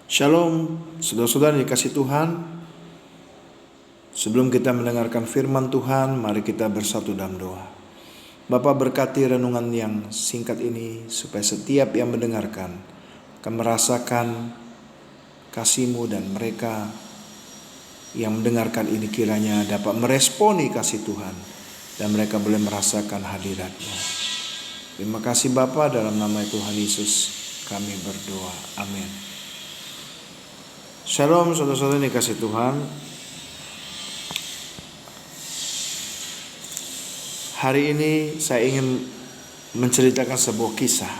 Shalom, saudara-saudara yang dikasih Tuhan. Sebelum kita mendengarkan firman Tuhan, mari kita bersatu dalam doa. Bapa, berkati renungan yang singkat ini, supaya setiap yang mendengarkan akan merasakan kasih-Mu, dan mereka yang mendengarkan ini kiranya dapat meresponi kasih Tuhan, dan mereka boleh merasakan hadirat-Mu. Terima kasih Bapa, dalam nama Tuhan Yesus kami berdoa. Amin. Shalom saudara-saudara yang dikasih Tuhan. Hari ini saya ingin menceritakan sebuah kisah.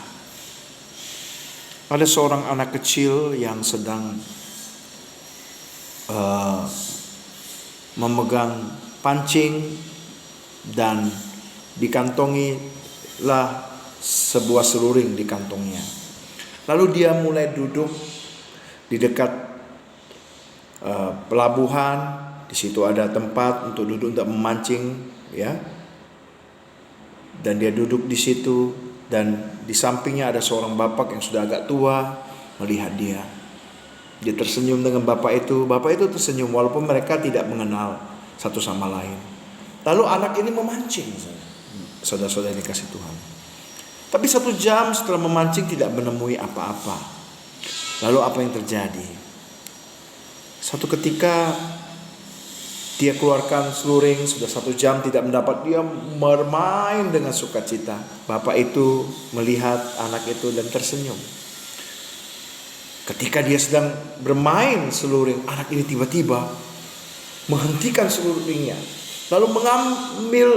Ada seorang anak kecil yang sedang memegang pancing, dan dikantongilah sebuah seluring di kantongnya. Lalu dia mulai duduk di dekat pelabuhan. Di situ ada tempat untuk duduk untuk memancing, ya. Dan dia duduk di situ, dan di sampingnya ada seorang bapak yang sudah agak tua melihat dia. Dia tersenyum dengan bapak itu. Bapak itu tersenyum walaupun mereka tidak mengenal satu sama lain. Lalu anak ini memancing, saudara-saudara yang dikasih Tuhan. Tapi 1 jam setelah memancing tidak menemui apa-apa. Lalu apa yang terjadi? Satu ketika dia keluarkan seluring, sudah 1 jam tidak mendapat, dia bermain dengan sukacita. Bapak itu melihat anak itu dan tersenyum. Ketika dia sedang bermain seluring, anak ini tiba-tiba menghentikan seluringnya, lalu mengambil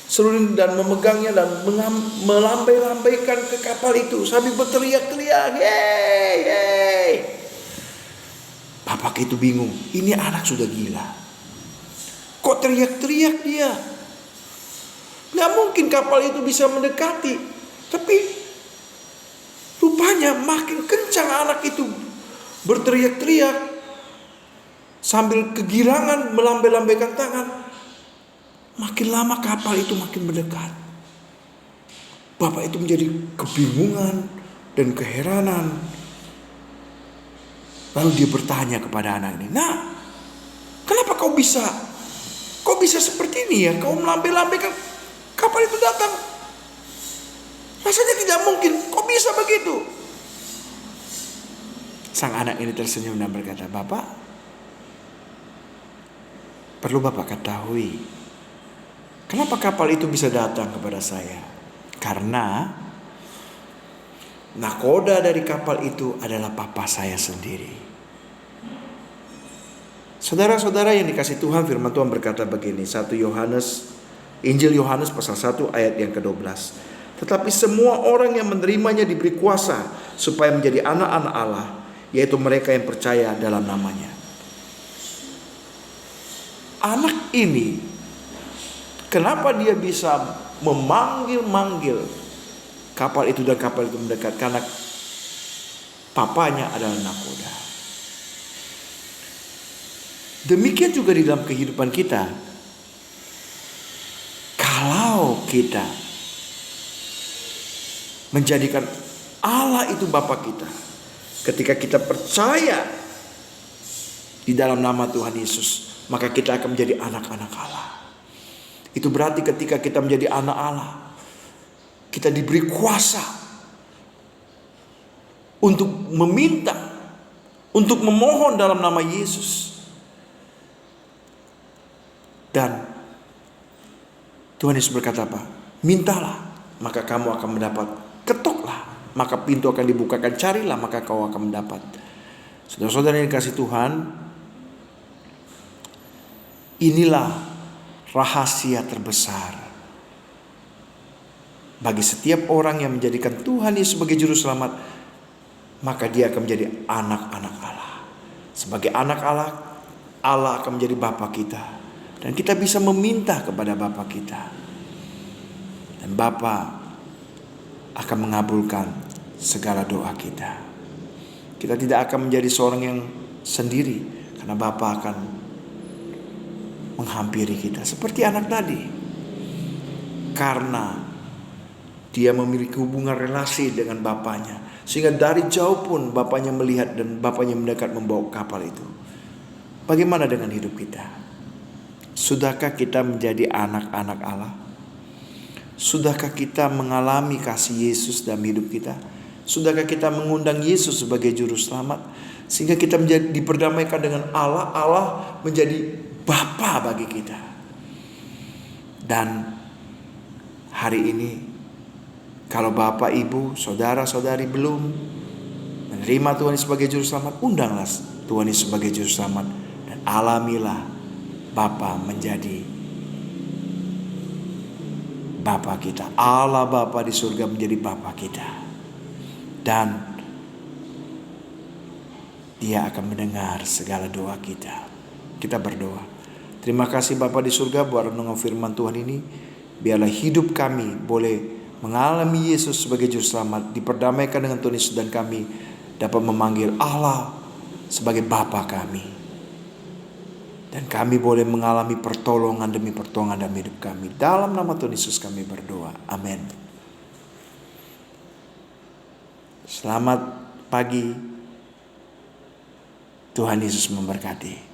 seluring dan memegangnya dan melambai-lambaikan ke kapal itu sambil berteriak-teriak, "Hey, hey!" Bapak itu bingung, ini anak sudah gila. Kok teriak-teriak dia? Gak mungkin kapal itu bisa mendekati. Tapi rupanya makin kencang anak itu berteriak-teriak sambil kegirangan melambai-lambaikan tangan. Makin lama kapal itu makin mendekat. Bapak itu menjadi kebingungan dan keheranan. Lalu dia bertanya kepada anak ini, "Nah, kenapa kau bisa seperti ini ya? Kau melambai-lambaikan kapal itu datang. Rasanya tidak mungkin. Kok bisa begitu?" Sang anak ini tersenyum dan berkata, "Bapak, perlu Bapak ketahui, kenapa kapal itu bisa datang kepada saya? Karena nakoda dari kapal itu adalah papa saya sendiri." Saudara-saudara yang dikasih Tuhan, firman Tuhan berkata begini, Injil Yohanes pasal 1 ayat yang ke-12. "Tetapi semua orang yang menerimanya diberi kuasa supaya menjadi anak-anak Allah, yaitu mereka yang percaya dalam namanya." Anak ini, kenapa dia bisa memanggil-manggil kapal itu dan kapal itu mendekat? Karena papanya adalah nakoda. Demikian juga di dalam kehidupan kita. Kalau kita menjadikan Allah itu Bapa kita, ketika kita percaya di dalam nama Tuhan Yesus, maka kita akan menjadi anak-anak Allah. Itu berarti ketika kita menjadi anak Allah, kita diberi kuasa untuk meminta, untuk memohon dalam nama Yesus. Dan Tuhan Yesus berkata apa? "Mintalah, maka kamu akan mendapat. Ketoklah, maka pintu akan dibukakan. Carilah, maka kau akan mendapat." Saudara-saudara yang dikasih Tuhan, inilah rahasia terbesar bagi setiap orang yang menjadikan Tuhan Yesus sebagai juru selamat. Maka dia akan menjadi anak-anak Allah. Sebagai anak Allah, Allah akan menjadi Bapa kita. Dan kita bisa meminta kepada Bapa kita. Dan Bapa akan mengabulkan segala doa kita. Kita tidak akan menjadi seorang yang sendiri, karena Bapa akan menghampiri kita seperti anak tadi. Karena Dia memiliki hubungan relasi dengan bapaknya, sehingga dari jauh pun bapaknya melihat dan bapaknya mendekat membawa kapal itu. Bagaimana dengan hidup kita? Sudahkah kita menjadi anak-anak Allah? Sudahkah kita mengalami kasih Yesus dalam hidup kita? Sudahkah kita mengundang Yesus sebagai juru selamat, sehingga kita menjadi diperdamaikan dengan Allah? Allah menjadi Bapa bagi kita. Dan hari ini, kalau Bapak, Ibu, saudara-saudari belum menerima Tuhan Yesus sebagai juru selamat, undanglah Tuhan Yesus sebagai juru selamat dan alamilah Bapa menjadi Bapa kita. Allah Bapa di surga menjadi Bapa kita. Dan Dia akan mendengar segala doa kita. Kita berdoa. Terima kasih Bapa di surga buat renungan firman Tuhan ini. Biarlah hidup kami boleh mengalami Yesus sebagai juru selamat, diperdamaikan dengan Tuhan Yesus, dan kami dapat memanggil Allah sebagai Bapa kami. Dan kami boleh mengalami pertolongan demi pertolongan dalam hidup kami. Dalam nama Tuhan Yesus kami berdoa. Amin. Selamat pagi. Tuhan Yesus memberkati.